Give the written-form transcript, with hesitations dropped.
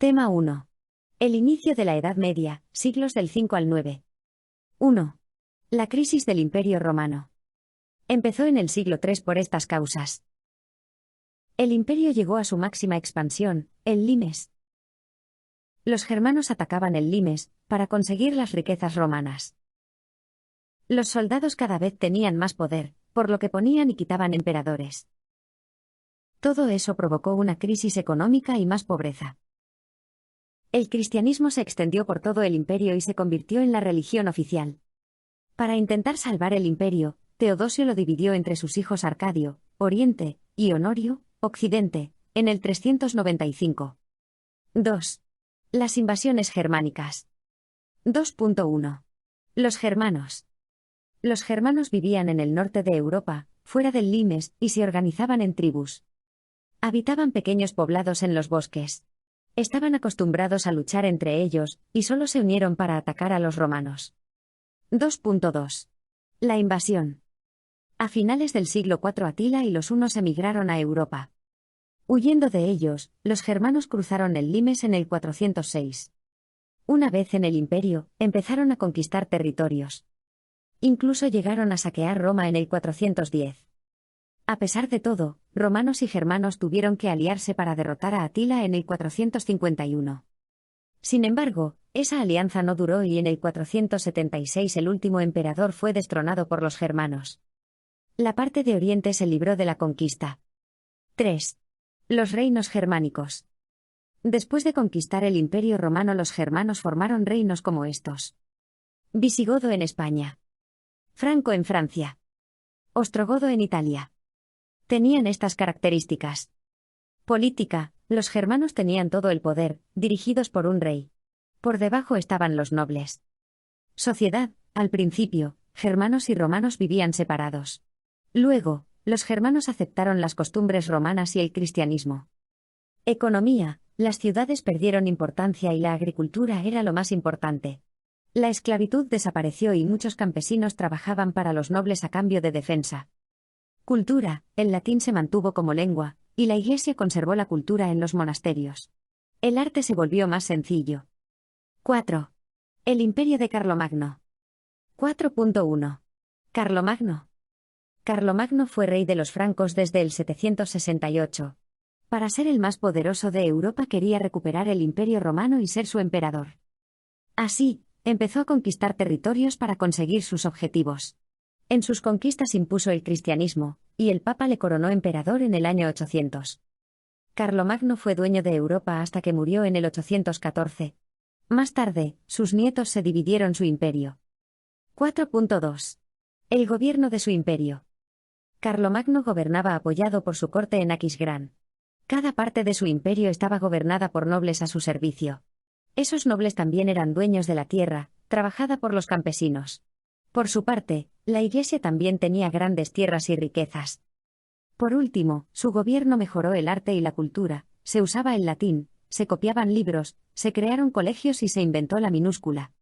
Tema 1. El inicio de la Edad Media, siglos del 5 al 9. 1. La crisis del Imperio Romano. Empezó en el siglo III por estas causas. El imperio llegó a su máxima expansión, el limes. Los germanos atacaban el limes, para conseguir las riquezas romanas. Los soldados cada vez tenían más poder, por lo que ponían y quitaban emperadores. Todo eso provocó una crisis económica y más pobreza. El cristianismo se extendió por todo el imperio y se convirtió en la religión oficial. Para intentar salvar el imperio, Teodosio lo dividió entre sus hijos Arcadio, Oriente, y Honorio, Occidente, en el 395. 2. Las invasiones germánicas. 2.1. Los germanos. Los germanos vivían en el norte de Europa, fuera del limes, y se organizaban en tribus. Habitaban pequeños poblados en los bosques. Estaban acostumbrados a luchar entre ellos, y solo se unieron para atacar a los romanos. 2.2. La invasión. A finales del siglo IV Atila y los hunos emigraron a Europa. Huyendo de ellos, los germanos cruzaron el limes en el 406. Una vez en el imperio, empezaron a conquistar territorios. Incluso llegaron a saquear Roma en el 410. A pesar de todo, romanos y germanos tuvieron que aliarse para derrotar a Atila en el 451. Sin embargo, esa alianza no duró y en el 476 el último emperador fue destronado por los germanos. La parte de Oriente se libró de la conquista. 3. Los reinos germánicos. Después de conquistar el Imperio Romano, los germanos formaron reinos como estos: Visigodo en España, Franco en Francia, Ostrogodo en Italia. Tenían estas características. Política: los germanos tenían todo el poder, dirigidos por un rey. Por debajo estaban los nobles. Sociedad: al principio, germanos y romanos vivían separados. Luego, los germanos aceptaron las costumbres romanas y el cristianismo. Economía: las ciudades perdieron importancia y la agricultura era lo más importante. La esclavitud desapareció y muchos campesinos trabajaban para los nobles a cambio de defensa. Cultura: el latín se mantuvo como lengua, y la Iglesia conservó la cultura en los monasterios. El arte se volvió más sencillo. 4. El imperio de Carlomagno. 4.1. Carlomagno. Carlomagno fue rey de los francos desde el 768. Para ser el más poderoso de Europa quería recuperar el Imperio Romano y ser su emperador. Así, empezó a conquistar territorios para conseguir sus objetivos. En sus conquistas impuso el cristianismo, y el Papa le coronó emperador en el año 800. Carlomagno fue dueño de Europa hasta que murió en el 814. Más tarde, sus nietos se dividieron su imperio. 4.2. El gobierno de su imperio. Carlomagno gobernaba apoyado por su corte en Aquisgrán. Cada parte de su imperio estaba gobernada por nobles a su servicio. Esos nobles también eran dueños de la tierra, trabajada por los campesinos. Por su parte, la Iglesia también tenía grandes tierras y riquezas. Por último, su gobierno mejoró el arte y la cultura, se usaba el latín, se copiaban libros, se crearon colegios y se inventó la minúscula.